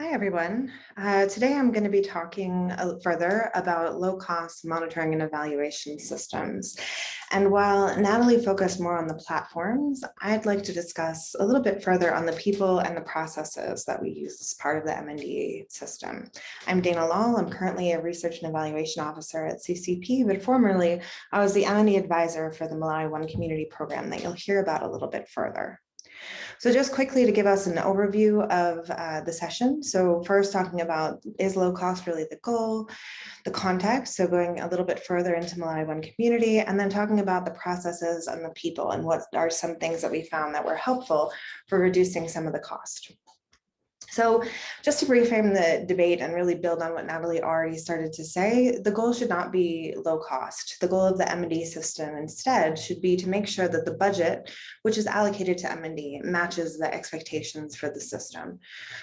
Hi, everyone. Today I'm going to be talking further about low-cost monitoring and evaluation systems. And while Natalie focused more on the platforms, I'd like to discuss a little bit further on the people and the processes that we use as part of the M&D system. I'm Dana Loll. I'm currently a Research and Evaluation Officer at CCP, but formerly I was the M&D advisor for the Malawi One Community Program that you'll hear about a little bit further. So just quickly to give us an overview of the session. So first talking about, is low cost really the goal, the context, so going a little bit further into Malawi One Community, and then talking about the processes and the people and what are some things that we found that were helpful for reducing some of the cost. So just to reframe the debate and really build on what Natalie already started to say, the goal should not be low cost. The goal of the M&D system instead should be to make sure that the budget, which is allocated to M&D, matches the expectations for the system.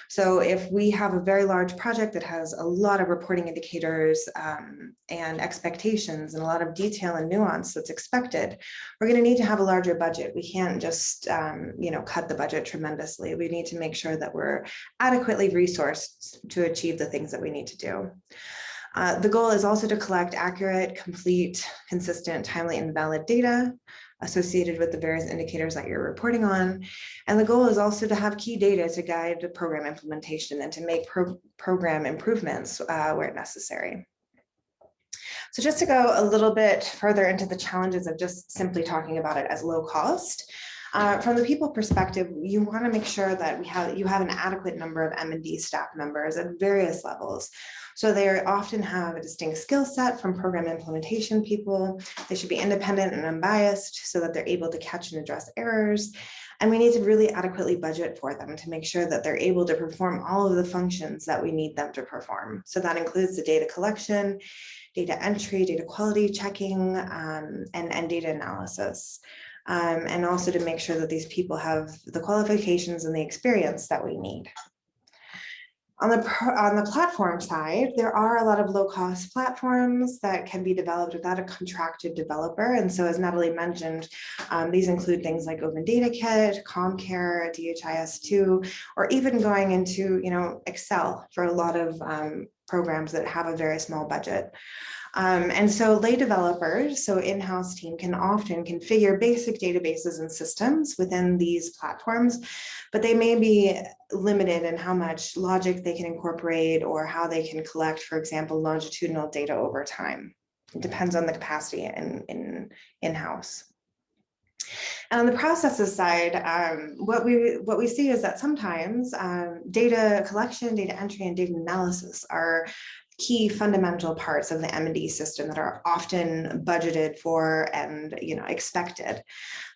So if we have a very large project that has a lot of reporting indicators and expectations and a lot of detail and nuance that's expected, we're going to need to have a larger budget. We can't just cut the budget tremendously. We need to make sure that we're adequately resourced to achieve the things that we need to do. The goal is also to collect accurate, complete, consistent, timely, and valid data associated with the various indicators that you're reporting on. And the goal is also to have key data to guide the program implementation and to make program improvements where necessary. So just to go a little bit further into the challenges of just simply talking about it as low cost, from the people perspective, you want to make sure that you have an adequate number of M&D staff members at various levels. So they often have a distinct skill set from program implementation people. They should be independent and unbiased so that they're able to catch and address errors. And we need to really adequately budget for them to make sure that they're able to perform all of the functions that we need them to perform. So that includes the data collection, data entry, data quality checking, and data analysis. And also to make sure that these people have the qualifications and the experience that we need. On the platform side, there are a lot of low-cost platforms that can be developed without a contracted developer. And so as Natalie mentioned, these include things like Open Data Kit, ComCare, DHIS2, or even going into Excel for a lot of programs that have a very small budget. And so lay developers, so in-house team, can often configure basic databases and systems within these platforms, but they may be limited in how much logic they can incorporate or how they can collect, for example, longitudinal data over time. It depends on the capacity in-house. And on the processes side, what we see is that sometimes data collection, data entry, and data analysis are key fundamental parts of the M&D system that are often budgeted for and expected.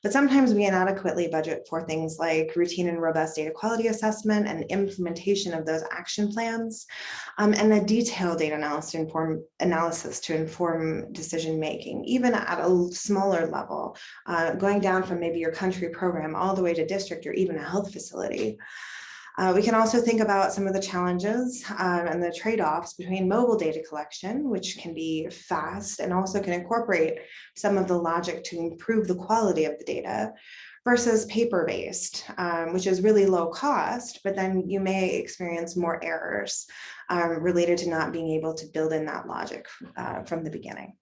But sometimes we inadequately budget for things like routine and robust data quality assessment and implementation of those action plans, and the detailed data analysis to inform decision making, even at a smaller level, going down from maybe your country program all the way to district or even a health facility. We can also think about some of the challenges and the trade-offs between mobile data collection, which can be fast and also can incorporate some of the logic to improve the quality of the data, versus paper-based, which is really low cost, but then you may experience more errors related to not being able to build in that logic from the beginning.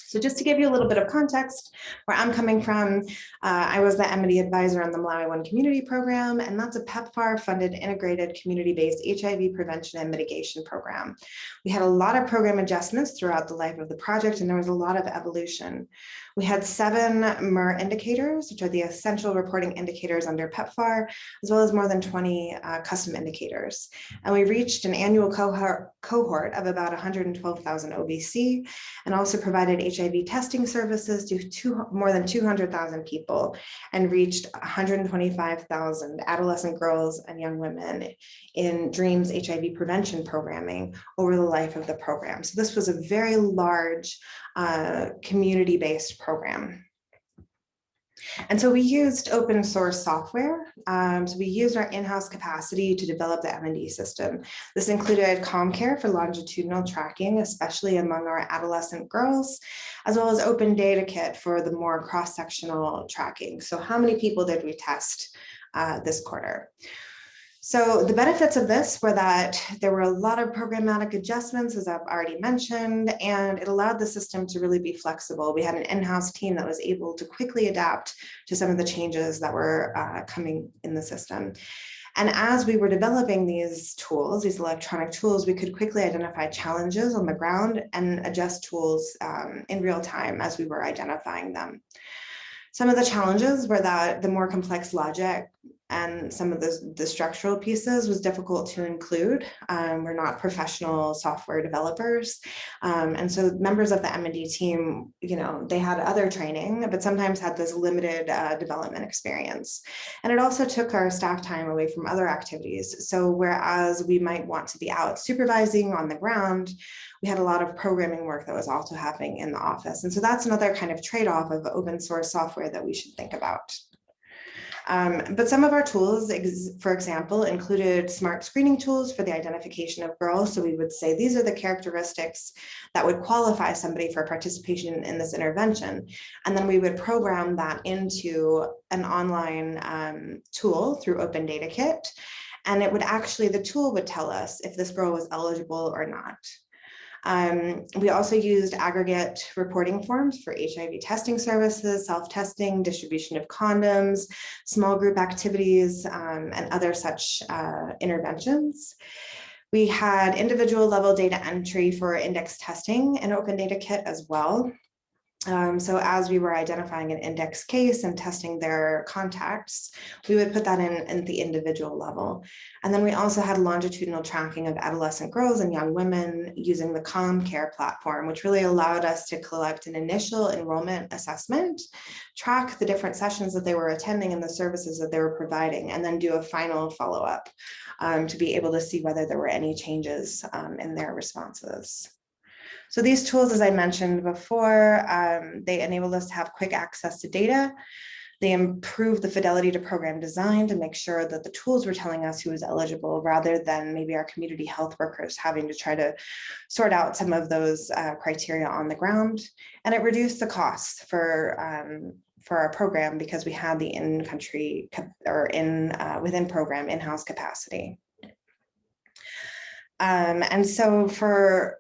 So just to give you a little bit of context, where I'm coming from, I was the M&D advisor on the Malawi One Community Program, and that's a PEPFAR-funded integrated community-based HIV prevention and mitigation program. We had a lot of program adjustments throughout the life of the project, and there was a lot of evolution. We had 7 MER indicators, which are the essential reporting indicators under PEPFAR, as well as more than 20 custom indicators. And we reached an annual cohort of about 112,000 OBC, and also provided HIV testing services to more than 200,000 people, and reached 125,000 adolescent girls and young women in DREAM's HIV prevention programming over the life of the program. So this was a very large community-based program. And so we used open source software. So we used our in-house capacity to develop the M&D system. This included ComCare for longitudinal tracking, especially among our adolescent girls, as well as Open Data Kit for the more cross-sectional tracking. So how many people did we test this quarter? So the benefits of this were that there were a lot of programmatic adjustments, as I've already mentioned, and it allowed the system to really be flexible. We had an in-house team that was able to quickly adapt to some of the changes that were coming in the system. And as we were developing these tools, these electronic tools, we could quickly identify challenges on the ground and adjust tools in real time as we were identifying them. Some of the challenges were that the more complex logic and some of the structural pieces was difficult to include. We're not professional software developers. And so members of the M&D team, they had other training, but sometimes had this limited development experience. And it also took our staff time away from other activities. So whereas we might want to be out supervising on the ground, we had a lot of programming work that was also happening in the office. And so that's another kind of trade-off of open source software that we should think about. But some of our tools, for example, included smart screening tools for the identification of girls. So we would say these are the characteristics that would qualify somebody for participation in this intervention. And then we would program that into an online tool through Open Data Kit. And it would actually, the tool would tell us if this girl was eligible or not. We also used aggregate reporting forms for HIV testing services, self-testing, distribution of condoms, small group activities, and other such interventions. We had individual level data entry for index testing in Open Data Kit as well. So as we were identifying an index case and testing their contacts, we would put that in at the individual level. And then we also had longitudinal tracking of adolescent girls and young women using the ComCare platform, which really allowed us to collect an initial enrollment assessment, track the different sessions that they were attending and the services that they were providing, and then do a final follow-up to be able to see whether there were any changes in their responses. So these tools, as I mentioned before, they enabled us to have quick access to data. They improved the fidelity to program design to make sure that the tools were telling us who was eligible rather than maybe our community health workers having to try to sort out some of those criteria on the ground. And it reduced the costs for our program because we had the in-country or within program in-house capacity. And so for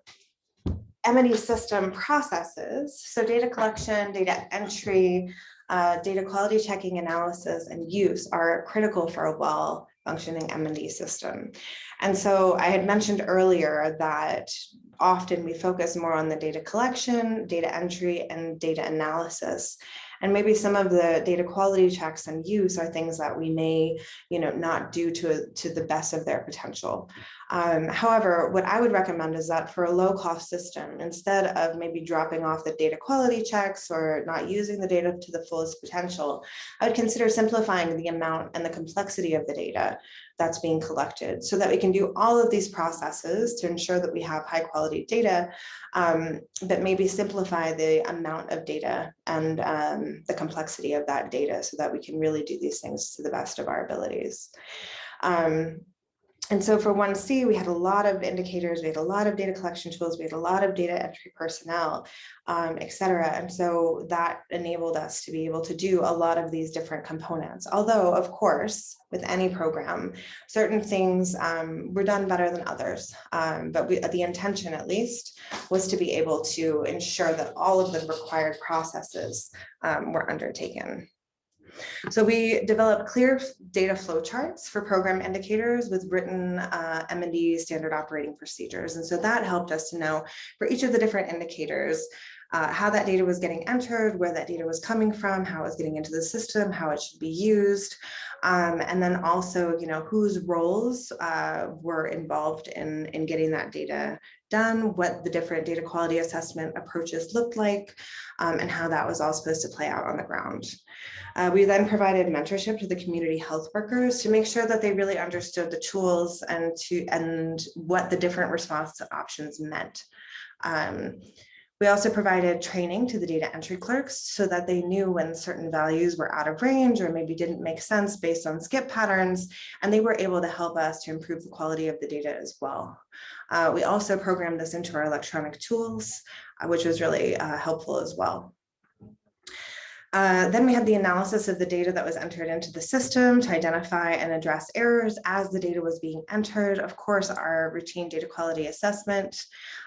M&E system processes, so data collection, data entry, data quality checking, analysis, and use are critical for a well-functioning M&E system. And so I had mentioned earlier that often we focus more on the data collection, data entry, and data analysis. And maybe some of the data quality checks and use are things that we may, not do to the best of their potential. However, what I would recommend is that for a low-cost system, instead of maybe dropping off the data quality checks or not using the data to the fullest potential, I would consider simplifying the amount and the complexity of the data that's being collected so that we can do all of these processes to ensure that we have high-quality data, but maybe simplify the amount of data and the complexity of that data so that we can really do these things to the best of our abilities. And so for 1C, we had a lot of indicators, we had a lot of data collection tools, we had a lot of data entry personnel, et cetera. And so that enabled us to be able to do a lot of these different components. Although, of course, with any program, certain things were done better than others. But the intention, at least, was to be able to ensure that all of the required processes were undertaken. So we developed clear data flow charts for program indicators with written M&D standard operating procedures. And so that helped us to know for each of the different indicators, how that data was getting entered, where that data was coming from, how it was getting into the system, how it should be used. And then also, whose roles were involved in getting that data done, what the different data quality assessment approaches looked like, and how that was all supposed to play out on the ground. We then provided mentorship to the community health workers to make sure that they really understood the tools and what the different response options meant. We also provided training to the data entry clerks so that they knew when certain values were out of range or maybe didn't make sense based on skip patterns, and they were able to help us to improve the quality of the data as well. We also programmed this into our electronic tools, which was really helpful as well. Then we had the analysis of the data that was entered into the system to identify and address errors as the data was being entered. Of course, our routine data quality assessment,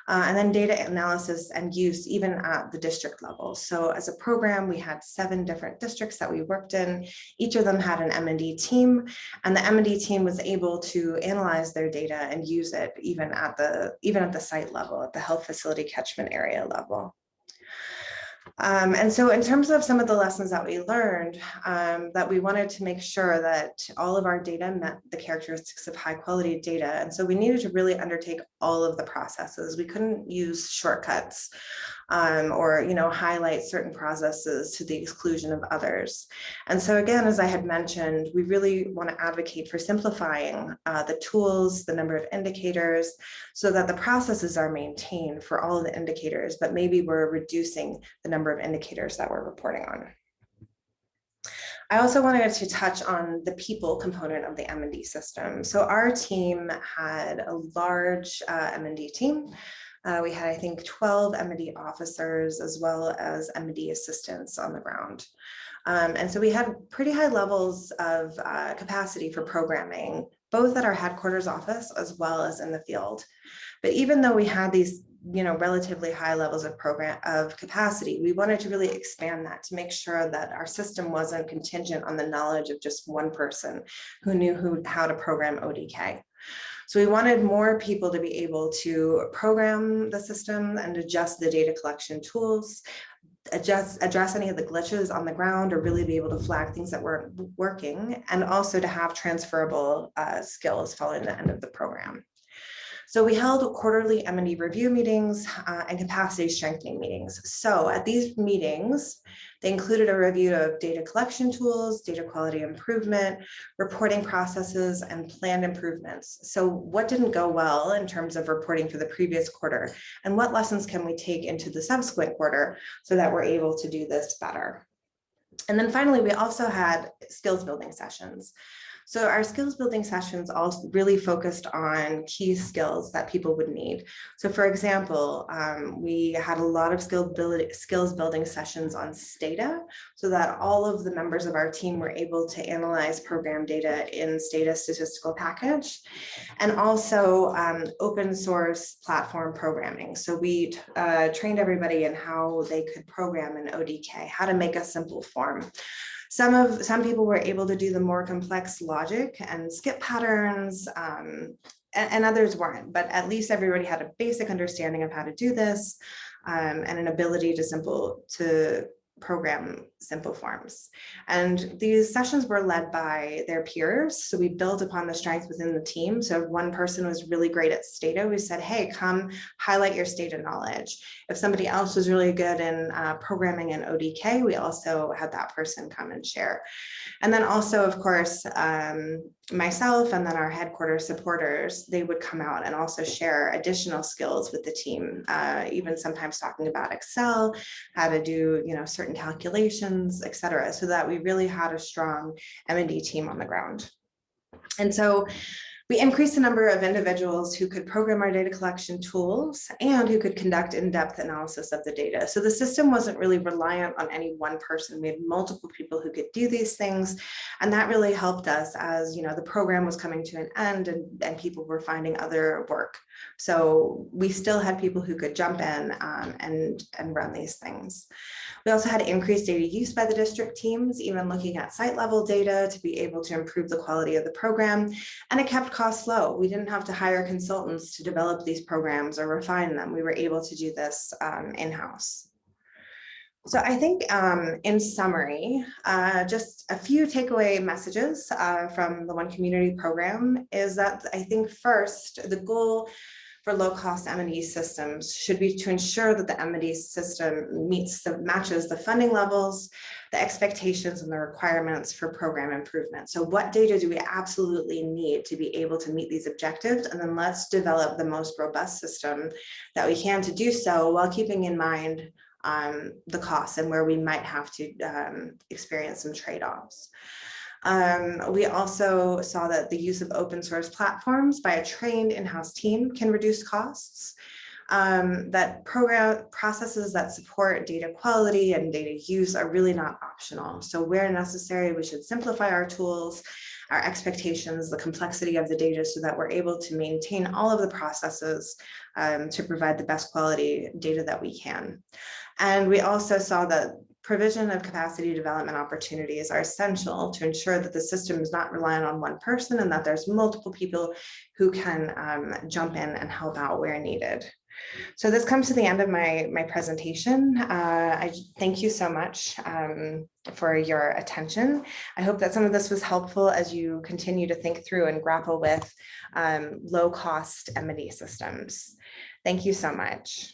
and then data analysis and use even at the district level. So as a program, we had 7 different districts that we worked in. Each of them had an M&D team, and the M&D team was able to analyze their data and use it even at the site level, at the health facility catchment area level. And so in terms of some of the lessons that we learned, that we wanted to make sure that all of our data met the characteristics of high quality data. And so we needed to really undertake all of the processes. We couldn't use shortcuts or highlight certain processes to the exclusion of others. And so again, as I had mentioned, we really want to advocate for simplifying the tools, the number of indicators, so that the processes are maintained for all of the indicators, but maybe we're reducing the number of indicators that we're reporting on. I also wanted to touch on the people component of the M&D system. So our team had a large M&D team. We had, I think, 12 M&D officers as well as M&D assistants on the ground. And so we had pretty high levels of capacity for programming, both at our headquarters office as well as in the field. But even though we had these relatively high levels of capacity, we wanted to really expand that to make sure that our system wasn't contingent on the knowledge of just one person who knew how to program ODK. So we wanted more people to be able to program the system and adjust the data collection tools, address any of the glitches on the ground, or really be able to flag things that weren't working, and also to have transferable skills following the end of the program. So we held quarterly M&D review meetings and capacity strengthening meetings. So at these meetings, they included a review of data collection tools, data quality improvement, reporting processes, and planned improvements. So what didn't go well in terms of reporting for the previous quarter, and what lessons can we take into the subsequent quarter so that we're able to do this better? And then finally, we also had skills building sessions. So our skills building sessions also really focused on key skills that people would need. So for example, we had a lot of skills building sessions on Stata, so that all of the members of our team were able to analyze program data in Stata statistical package, and also open source platform programming. So we trained everybody in how they could program in ODK, how to make a simple form. Some people were able to do the more complex logic and skip patterns, and others weren't, but at least everybody had a basic understanding of how to do this, and an ability to program simple forms. And these sessions were led by their peers. So we built upon the strengths within the team. So if one person was really great at Stata, we said, hey, come highlight your Stata knowledge. If somebody else was really good in programming in ODK, we also had that person come and share. And then also, of course, myself and then our headquarters supporters, they would come out and also share additional skills with the team, even sometimes talking about Excel, how to do certain calculations, et cetera, so that we really had a strong M&D team on the ground. And so we increased the number of individuals who could program our data collection tools and who could conduct in-depth analysis of the data. So the system wasn't really reliant on any one person. We had multiple people who could do these things. And that really helped us as the program was coming to an end and people were finding other work. So we still had people who could jump in and run these things. We also had increased data use by the district teams, even looking at site level data to be able to improve the quality of the program. And it kept costs low. We didn't have to hire consultants to develop these programs or refine them. We were able to do this in-house. So I think in summary, just a few takeaway messages from the One Community program is that I think first, the goal for low-cost M&E systems should be to ensure that the M&E system matches the funding levels, the expectations, and the requirements for program improvement. So what data do we absolutely need to be able to meet these objectives? And then let's develop the most robust system that we can to do so, while keeping in mind the costs and where we might have to experience some trade-offs. We also saw that the use of open source platforms by a trained in-house team can reduce costs. that processes that support data quality and data use are really not optional. So where necessary, we should simplify our tools, our expectations, the complexity of the data so that we're able to maintain all of the processes to provide the best quality data that we can. And we also saw that provision of capacity development opportunities are essential to ensure that the system is not reliant on one person and that there's multiple people who can jump in and help out where needed. So this comes to the end of my presentation. I thank you so much for your attention. I hope that some of this was helpful as you continue to think through and grapple with low-cost M&E systems. Thank you so much.